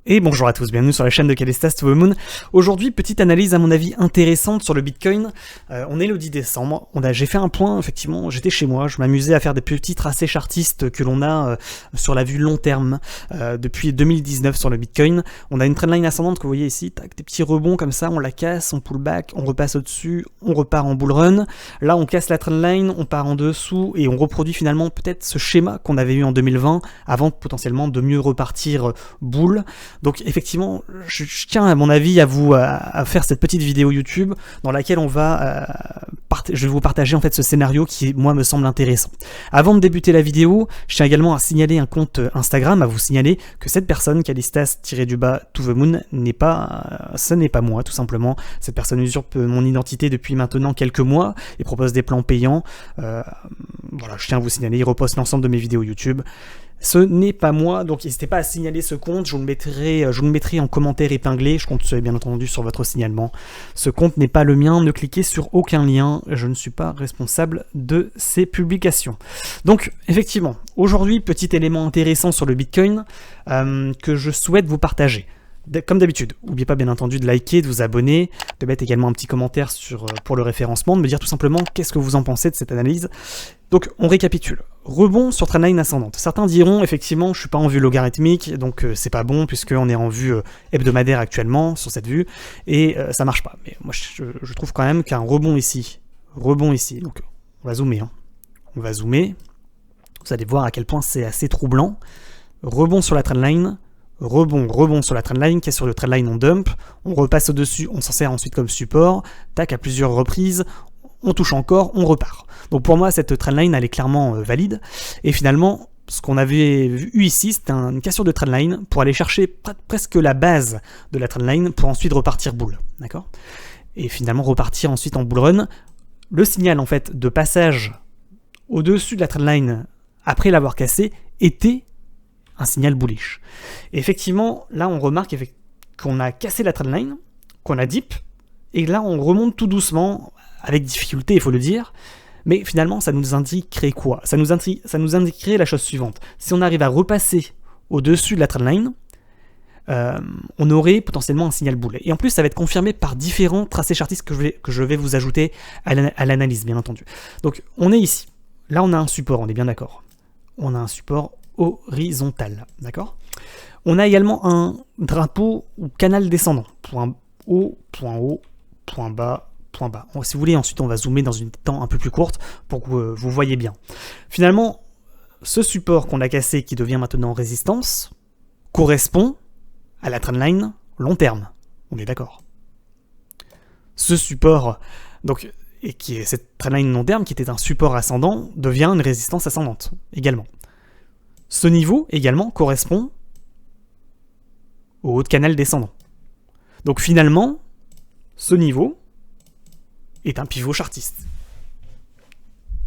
Et bonjour à tous, bienvenue sur la chaîne de Callistas to the Moon. Aujourd'hui, petite analyse à mon avis intéressante sur le Bitcoin. On est le 10 décembre, j'ai fait un point, effectivement, j'étais chez moi, je m'amusais à faire des petits tracés chartistes que l'on a sur la vue long terme depuis 2019 sur le Bitcoin. On a une trendline ascendante que vous voyez ici, tac, des petits rebonds comme ça, on la casse, on pull back, on repasse au-dessus, on repart en bull run. Là, on casse la trendline, on part en dessous et on reproduit finalement peut-être ce schéma qu'on avait eu en 2020 avant potentiellement de mieux repartir bull. Donc effectivement, je tiens à mon avis à faire cette petite vidéo YouTube dans laquelle je vais vous partager en fait ce scénario qui moi me semble intéressant. Avant de débuter la vidéo, je tiens également à signaler un compte Instagram, à vous signaler que cette personne, Callistas-to the Moon, ce n'est pas moi tout simplement. Cette personne usurpe mon identité depuis maintenant quelques mois et propose des plans payants. Voilà, je tiens à vous signaler, il reposte l'ensemble de mes vidéos YouTube. Ce n'est pas moi, donc n'hésitez pas à signaler ce compte, je vous le mettrai en commentaire épinglé, je compte bien entendu sur votre signalement. Ce compte n'est pas le mien, ne cliquez sur aucun lien, je ne suis pas responsable de ces publications. Donc effectivement, aujourd'hui, petit élément intéressant sur le Bitcoin que je souhaite vous partager. Comme d'habitude, n'oubliez pas bien entendu de liker, de vous abonner, de mettre également un petit commentaire pour le référencement, de me dire tout simplement qu'est-ce que vous en pensez de cette analyse. Donc on récapitule. Rebond sur trendline ascendante. Certains diront effectivement je suis pas en vue logarithmique, donc c'est pas bon puisqu'on est en vue hebdomadaire actuellement sur cette vue, et ça marche pas. Mais moi je trouve quand même qu'un rebond ici, donc on va zoomer, on va zoomer, vous allez voir à quel point c'est assez troublant. Rebond sur la trendline, rebond sur la trendline qui est sur le trendline on dump, on repasse au-dessus, on s'en sert ensuite comme support, tac à plusieurs reprises, on touche encore, on repart. Donc pour moi cette trendline elle est clairement valide, et finalement ce qu'on avait eu ici c'était une cassure de trendline pour aller chercher presque la base de la trendline pour ensuite repartir bull, d'accord? Et finalement repartir ensuite en bull run. Le signal en fait de passage au-dessus de la trendline après l'avoir cassé était un signal bullish. Et effectivement, là on remarque qu'on a cassé la trendline, qu'on a dip, et là on remonte tout doucement, avec difficulté il faut le dire, mais finalement ça nous indiquerait quoi? Ça nous indiquerait la chose suivante. Si on arrive à repasser au-dessus de la trendline, on aurait potentiellement un signal bull. Et en plus ça va être confirmé par différents tracés chartistes que je vais vous ajouter à l'analyse bien entendu. Donc on est ici, là on a un support, on est bien d'accord. On a un support horizontal, d'accord? On a également un drapeau ou canal descendant, point haut, point bas, point bas. Si vous voulez, ensuite on va zoomer dans une temps un peu plus courte pour que vous voyez bien. Finalement, ce support qu'on a cassé qui devient maintenant résistance correspond à la trendline long terme, on est d'accord? Ce support, donc, et qui est cette trendline long terme qui était un support ascendant, devient une résistance ascendante également. Ce niveau également correspond au haut de canal descendant. Donc finalement, ce niveau est un pivot chartiste.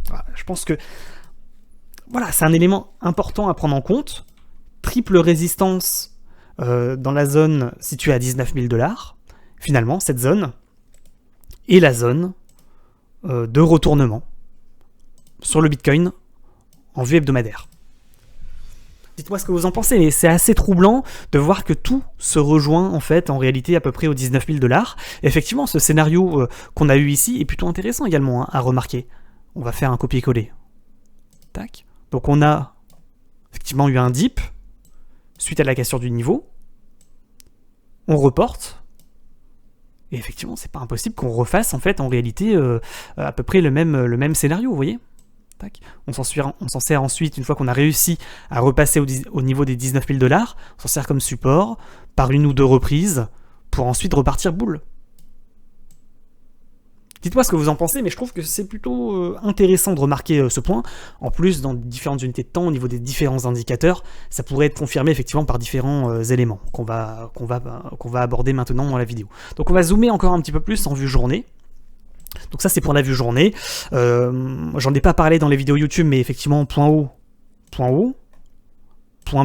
Voilà, je pense que voilà, c'est un élément important à prendre en compte. Triple résistance dans la zone située à 19 000 $. Finalement, cette zone est la zone de retournement sur le Bitcoin en vue hebdomadaire. Dites-moi ce que vous en pensez, mais c'est assez troublant de voir que tout se rejoint en fait en réalité à peu près aux 19 000 $. Effectivement, ce scénario qu'on a eu ici est plutôt intéressant également à remarquer. On va faire un copier-coller. Tac. Donc on a effectivement eu un dip suite à la cassure du niveau. On reporte. Et effectivement, c'est pas impossible qu'on refasse en fait en réalité à peu près le même scénario, vous voyez? On s'en sert ensuite, une fois qu'on a réussi à repasser au niveau des 19 000 $, on s'en sert comme support par une ou deux reprises pour ensuite repartir bull. Dites-moi ce que vous en pensez, mais je trouve que c'est plutôt intéressant de remarquer ce point. En plus, dans différentes unités de temps, au niveau des différents indicateurs, ça pourrait être confirmé effectivement par différents éléments qu'on va aborder maintenant dans la vidéo. Donc on va zoomer encore un petit peu plus en vue journée. Donc ça c'est pour la vue journée, j'en ai pas parlé dans les vidéos YouTube, mais effectivement point haut, point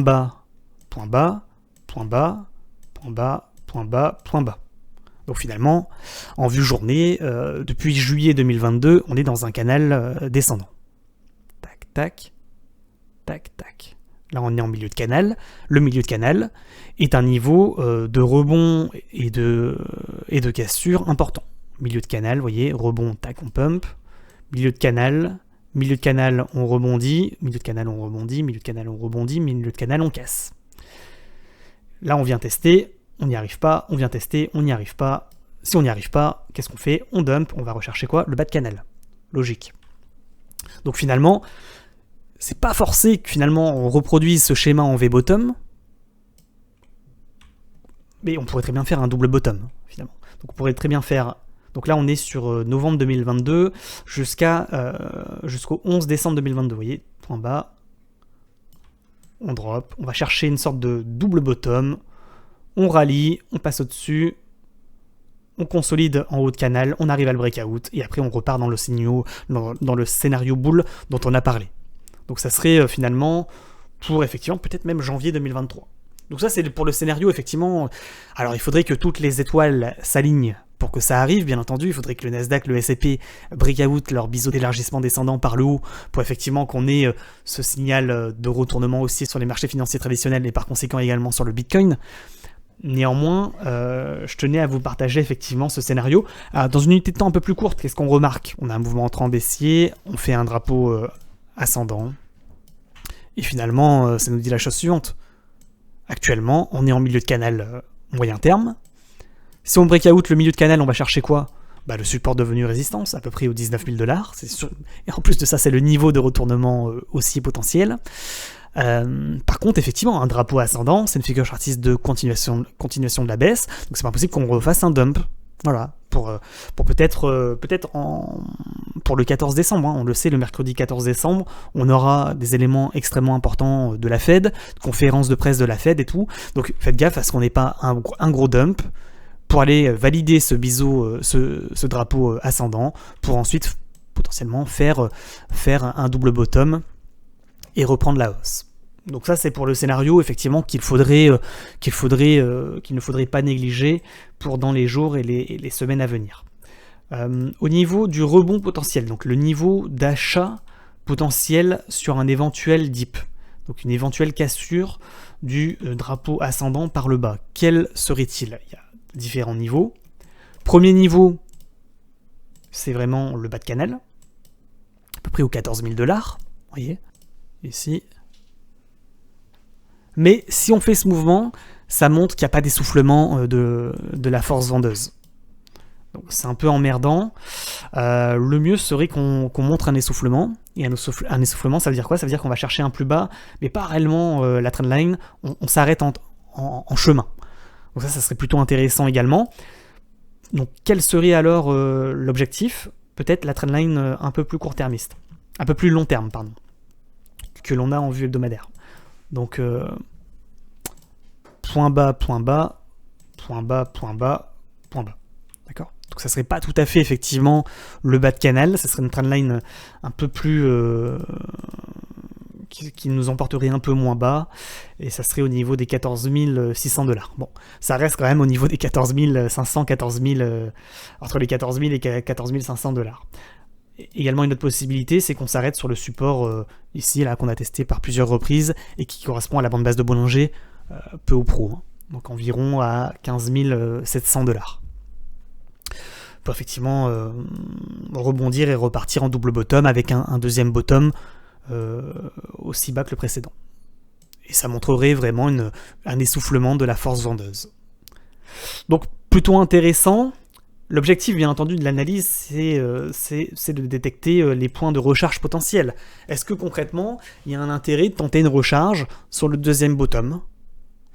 bas, point bas, point bas, point bas, point bas, point bas. Donc finalement, en vue journée, depuis juillet 2022, on est dans un canal descendant. Tac, tac, tac, tac. Là, on est en milieu de canal. Le milieu de canal est un niveau de rebond et de cassure important. Milieu de canal, vous voyez, rebond, tac, on pump. Milieu de canal, on rebondit. Milieu de canal, on rebondit. Milieu de canal, on rebondit. Milieu de canal, on casse. Là, on vient tester, on n'y arrive pas. On vient tester, on n'y arrive pas. Si on n'y arrive pas, qu'est-ce qu'on fait? On dump, on va rechercher quoi? Le bas de canal. Logique. Donc finalement, c'est pas forcé que finalement on reproduise ce schéma en V-bottom, mais on pourrait très bien faire un double bottom, finalement. Donc on pourrait très bien faire... Donc là on est sur novembre 2022 jusqu'au 11 décembre 2022, vous voyez, point bas, on drop, on va chercher une sorte de double bottom, on rallie, on passe au-dessus, on consolide en haut de canal, on arrive à le breakout, et après on repart dans le scénario bull dont on a parlé. Donc ça serait finalement pour effectivement peut-être même janvier 2023. Donc ça c'est pour le scénario effectivement. Alors il faudrait que toutes les étoiles s'alignent pour que ça arrive, bien entendu. Il faudrait que le Nasdaq, le S&P breakout leur biseau d'élargissement descendant par le haut pour effectivement qu'on ait ce signal de retournement aussi sur les marchés financiers traditionnels et par conséquent également sur le Bitcoin. Néanmoins, je tenais à vous partager effectivement ce scénario. Dans une unité de temps un peu plus courte, qu'est-ce qu'on remarque? On a un mouvement entrant baissier, on fait un drapeau ascendant, et finalement, ça nous dit la chose suivante. Actuellement, on est en milieu de canal moyen terme. Si on break out le milieu de canal, on va chercher quoi? Le support devenu résistance, à peu près aux 19 000 $. Et en plus de ça, c'est le niveau de retournement aussi potentiel. Par contre, effectivement, un drapeau ascendant, c'est une figure chartiste de continuation de la baisse, donc c'est pas possible qu'on refasse un dump. Voilà, pour peut-être pour le 14 décembre, on le sait, le mercredi 14 décembre, on aura des éléments extrêmement importants de la Fed, conférence de presse de la Fed et tout, donc faites gaffe à ce qu'on n'ait pas un gros dump pour aller valider ce biseau, ce drapeau ascendant, pour ensuite potentiellement faire un double bottom et reprendre la hausse. Donc ça c'est pour le scénario effectivement qu'il ne faudrait pas négliger pour dans les jours et les semaines à venir. Au niveau du rebond potentiel, donc le niveau d'achat potentiel sur un éventuel dip, donc une éventuelle cassure du drapeau ascendant par le bas, quel serait-il? Il y a différents niveaux. Premier niveau, c'est vraiment le bas de canal, à peu près aux 14 000 $, vous voyez, ici. Mais si on fait ce mouvement, ça montre qu'il n'y a pas d'essoufflement de la force vendeuse. Donc c'est un peu emmerdant. Le mieux serait qu'on montre un essoufflement. Et un essoufflement, ça veut dire quoi? Ça veut dire qu'on va chercher un plus bas, mais pas réellement la trendline. On s'arrête en chemin. Donc ça serait plutôt intéressant également. Donc quel serait alors l'objectif? Peut-être la trendline un peu plus court-termiste. Un peu plus long terme, pardon. Que l'on a en vue hebdomadaire. Donc, point bas, point bas, point bas, point bas, point bas. D'accord? Donc ça serait pas tout à fait effectivement le bas de canal, ça serait une trendline un peu plus... qui nous emporterait un peu moins bas, et ça serait au niveau des 14 600 $. Bon, ça reste quand même au niveau des 14 500, 14 000, entre les 14 000 et 14 500 $. Également une autre possibilité, c'est qu'on s'arrête sur le support ici, là, qu'on a testé par plusieurs reprises et qui correspond à la bande basse de Bollinger, peu ou prou, hein, donc environ à 15 700 $. Pour effectivement rebondir et repartir en double bottom avec un deuxième bottom aussi bas que le précédent. Et ça montrerait vraiment un essoufflement de la force vendeuse. Donc plutôt intéressant. L'objectif, bien entendu, de l'analyse, c'est de détecter les points de recharge potentiels. Est-ce que concrètement, il y a un intérêt de tenter une recharge sur le deuxième bottom,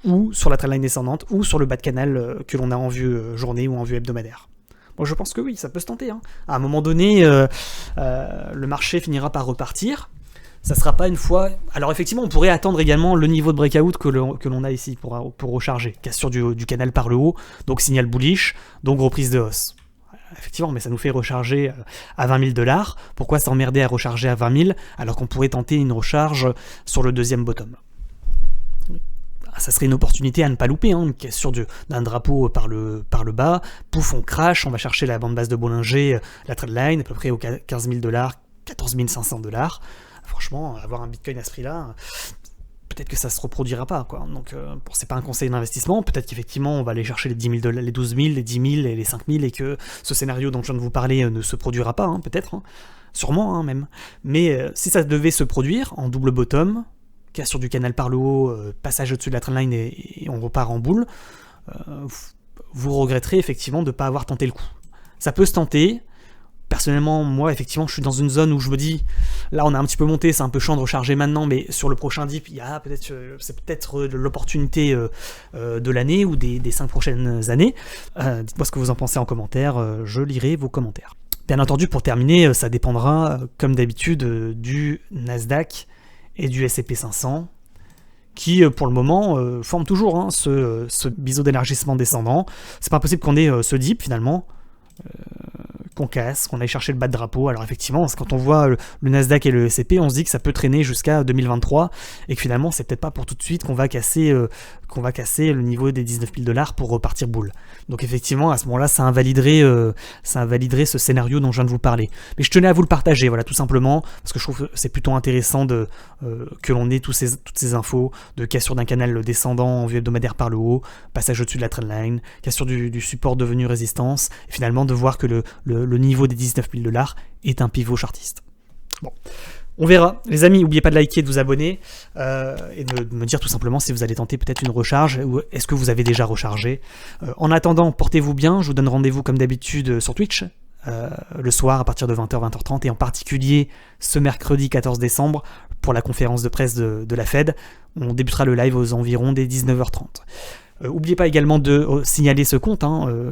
ou sur la trendline descendante, ou sur le bas de canal que l'on a en vue journée ou en vue hebdomadaire? Moi, je pense que oui, ça peut se tenter. Hein. À un moment donné, le marché finira par repartir. Ça sera pas une fois... Alors effectivement, on pourrait attendre également le niveau de breakout que l'on a ici pour recharger. Cassure du canal par le haut, donc signal bullish, donc reprise de hausse. Effectivement, mais ça nous fait recharger à 20 000 $. Pourquoi s'emmerder à recharger à 20 000 alors qu'on pourrait tenter une recharge sur le deuxième bottom? Ça serait une opportunité à ne pas louper, hein, une cassure d'un drapeau par le bas, pouf, on crash, on va chercher la bande basse de Bollinger, la trendline, à peu près aux 15 000 $, 14 500 $. Franchement, avoir un Bitcoin à ce prix-là, peut-être que ça se reproduira pas, quoi. Donc, c'est pas un conseil d'investissement. Peut-être qu'effectivement, on va aller chercher les 10 000 $, les 12 000, les 10 000 et les 5 000 et que ce scénario dont je viens de vous parler ne se produira pas, peut-être. Sûrement, même. Mais si ça devait se produire en double bottom, cassure du canal par le haut, passage au-dessus de la trendline et on repart en boule, vous regretterez effectivement de ne pas avoir tenté le coup. Ça peut se tenter. Personnellement, moi, effectivement, je suis dans une zone où je me dis, là, on a un petit peu monté, c'est un peu chiant de recharger maintenant, mais sur le prochain dip, il y a c'est peut-être l'opportunité de l'année ou des 5 prochaines années. Dites-moi ce que vous en pensez en commentaire, je lirai vos commentaires. Bien entendu, pour terminer, ça dépendra, comme d'habitude, du Nasdaq et du S&P 500, qui, pour le moment, forment toujours ce biseau d'élargissement descendant. C'est pas impossible qu'on ait ce dip, finalement, qu'on casse, qu'on aille chercher le bas de drapeau. Alors effectivement, quand on voit le Nasdaq et le S&P, on se dit que ça peut traîner jusqu'à 2023 et que finalement c'est peut-être pas pour tout de suite qu'on va casser le niveau des 19 000 $ pour repartir boule. Donc effectivement, à ce moment-là, ça invaliderait ce scénario dont je viens de vous parler. Mais je tenais à vous le partager, voilà, tout simplement, parce que je trouve que c'est plutôt intéressant que l'on ait toutes ces infos de cassure d'un canal descendant en vue hebdomadaire par le haut, passage au-dessus de la trendline, cassure du support devenu résistance, et finalement de voir que le niveau des 19 000 $ est un pivot chartiste. Bon, on verra. Les amis, n'oubliez pas de liker et de vous abonner et de me dire tout simplement si vous allez tenter peut-être une recharge ou est-ce que vous avez déjà rechargé. En attendant, portez-vous bien. Je vous donne rendez-vous comme d'habitude sur Twitch le soir à partir de 20h, 20h30 et en particulier ce mercredi 14 décembre pour la conférence de presse de la Fed. On débutera le live aux environs des 19h30. N'oubliez pas également de signaler ce compte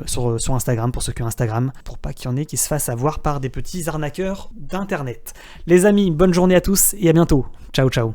sur Instagram, pour ceux qui ont Instagram, pour pas qu'il y en ait qui se fassent avoir par des petits arnaqueurs d'internet. Les amis, bonne journée à tous et à bientôt. Ciao ciao.